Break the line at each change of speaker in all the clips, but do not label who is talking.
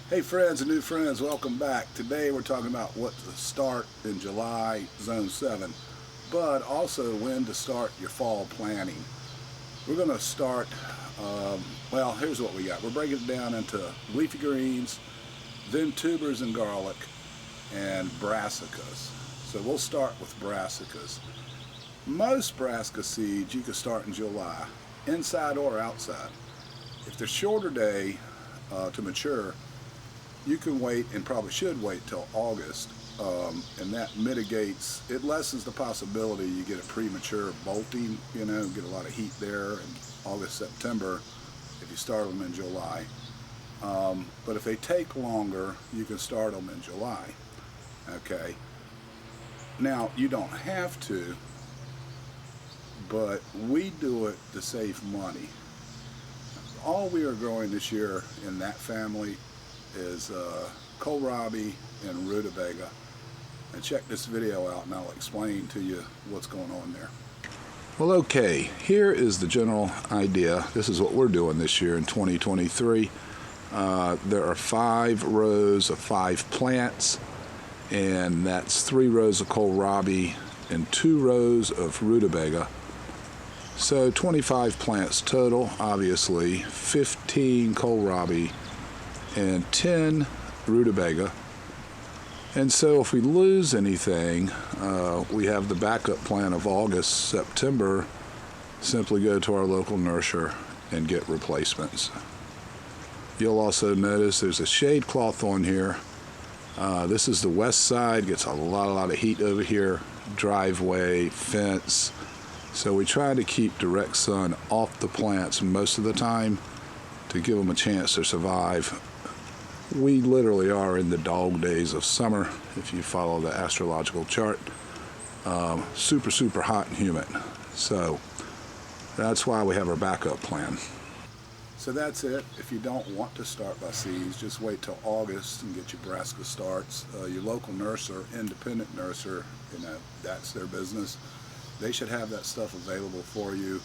Hey friends and new friends, welcome back. Today we're talking about what to start in July, Zone 7, but also when to start your fall planting. We're going to start, well, here's what we got. We're breaking it down into leafy greens, then tubers and garlic, and brassicas. So we'll start with brassicas. Most brassica seeds you can start in July, inside or outside. If they're shorter day to mature, you can wait and probably should wait till August, and that mitigates, it lessens the possibility you get a premature bolting, you know, get a lot of heat there in August, September if you start them in July. But if they take longer, you can start them in July. Okay. Now, you don't have to, but we do it to save money. All we are growing this year in that family is kohlrabi and rutabaga, and check this video out and I'll explain to you what's going on there. Well, okay, here is the general idea. This is what we're doing this year in 2023. There are 5 rows of 5 plants, and that's 3 rows of kohlrabi and 2 rows of rutabaga. So 25 plants total, obviously, 15 kohlrabi and 10 rutabaga. And so if we lose anything, we have the backup plan of August, September. Simply go to our local nursery and get replacements. You'll also notice there's a shade cloth on here. This is the west side, gets a lot of heat over here, driveway, fence. So we try to keep direct sun off the plants most of the time to give them a chance to survive. We literally are in the dog days of summer, if you follow the astrological chart. Super hot and humid. So that's why we have our backup plan. So that's it. If you don't want to start by seeds, just wait till August and get your brassica starts. Your local nursery, independent nursery, you know, that's their business. They should have that stuff available for you.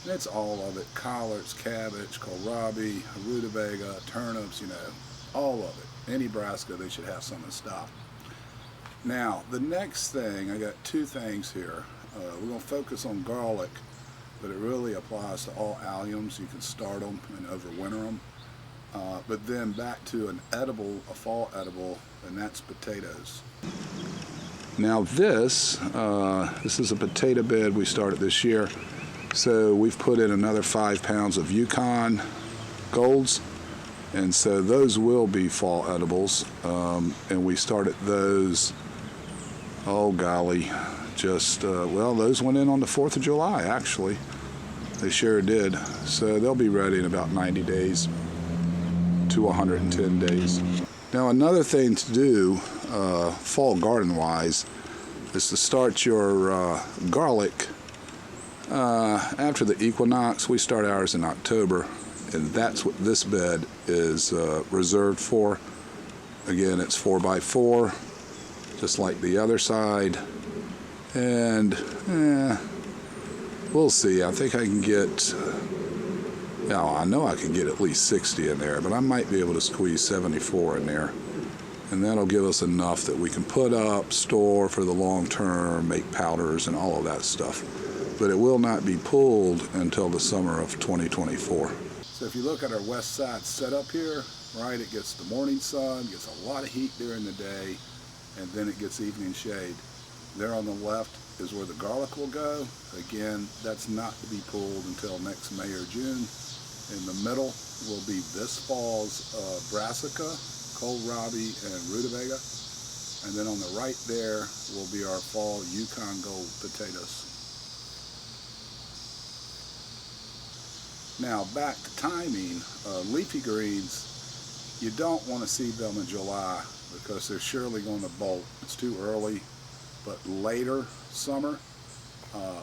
And it's all of it: collards, cabbage, kohlrabi, rutabaga, turnips, you know, all of it. Any brassica, they should have some in stock. Now, the next thing, I got 2 things here. We're going to focus on garlic, but it really applies to all alliums. You can start them and overwinter them. But then back to an edible, a fall edible, and that's potatoes. Now this is a potato bed we started this year. So we've put in another 5 pounds of Yukon Golds. And so those will be fall edibles, and we started those, oh golly, just, well, those went in on the 4th of July, actually. They sure did. So they'll be ready in about 90 days to 110 days. Now another thing to do, fall garden-wise, is to start your garlic after the equinox. We start ours in October. And that's what this bed is reserved for. Again, it's 4x4, just like the other side. And we'll see. I think I can get, I know I can get at least 60 in there, but I might be able to squeeze 74 in there. And that'll give us enough that we can put up, store for the long term, make powders and all of that stuff. But it will not be pulled until the summer of 2024. So if you look at our west side setup here, right, it gets the morning sun, gets a lot of heat during the day, and then it gets evening shade. There on the left is where the garlic will go. Again, that's not to be pulled until next May or June. In the middle will be this fall's brassica, kohlrabi, and rutabaga. And then on the right there will be our fall Yukon Gold potatoes. Now back to timing, leafy greens, you don't want to seed them in July because they're surely going to bolt. It's too early, but later summer,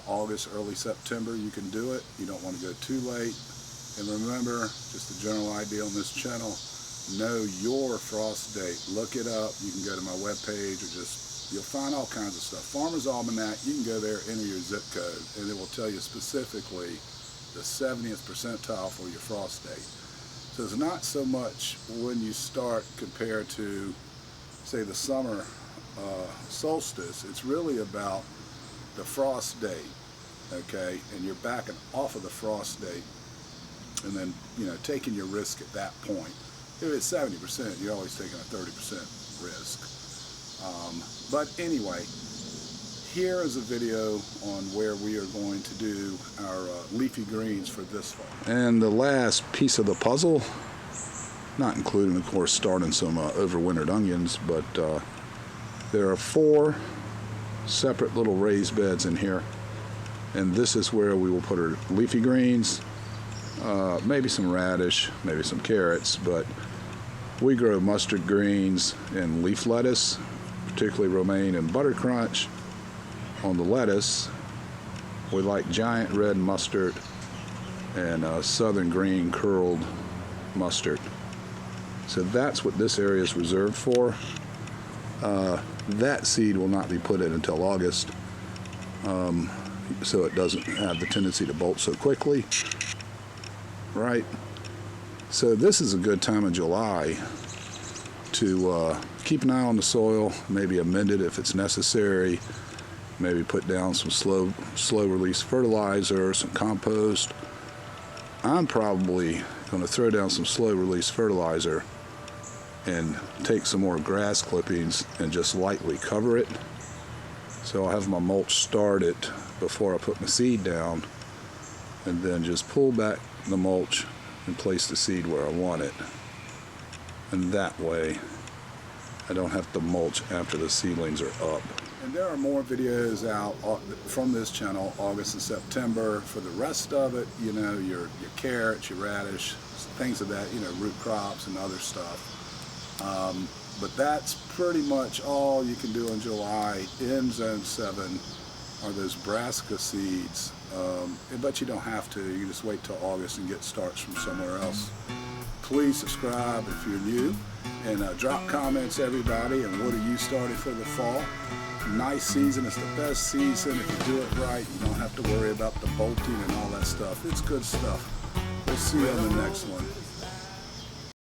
August, early September, you can do it. You don't want to go too late. And remember, just a general idea on this channel, know your frost date. Look it up. You can go to my webpage or you'll find all kinds of stuff. Farmer's Almanac, you can go there, enter your zip code, and it will tell you specifically the 70th percentile for your frost date. So it's not so much when you start compared to, say, the summer solstice. It's really about the frost date, okay? And you're backing off of the frost date and then, you know, taking your risk at that point. If it's 70%, you're always taking a 30% risk. But anyway, here is a video on where we are going to do our leafy greens for this fall. And the last piece of the puzzle, not including, of course, starting some overwintered onions, but there are 4 separate little raised beds in here. And this is where we will put our leafy greens, maybe some radish, maybe some carrots, but we grow mustard greens and leaf lettuce, particularly romaine and butter crunch. On the lettuce, we like giant red mustard and southern green curled mustard. So that's what this area is reserved for. That seed will not be put in until August, so it doesn't have the tendency to bolt so quickly, right? So this is a good time of July to keep an eye on the soil, maybe amend it if it's necessary, maybe put down some slow release fertilizer, some compost. I'm probably going to throw down some slow release fertilizer and take some more grass clippings and just lightly cover it. So I'll have my mulch started before I put my seed down, and then just pull back the mulch and place the seed where I want it. And that way I don't have to mulch after the seedlings are up. And there are more videos out from this channel, August and September. For the rest of it, you know, your carrots, your radish, things of that, you know, root crops and other stuff. But that's pretty much all you can do in July. In Zone 7 are those brassica seeds, but you don't have to. You can just wait till August and get starts from somewhere else. Please subscribe if you're new, and drop comments, everybody, and what are you starting for the fall. Nice season. It's the best season. If you do it right, you don't have to worry about the bolting and all that stuff. It's good stuff. We'll see you on the next one.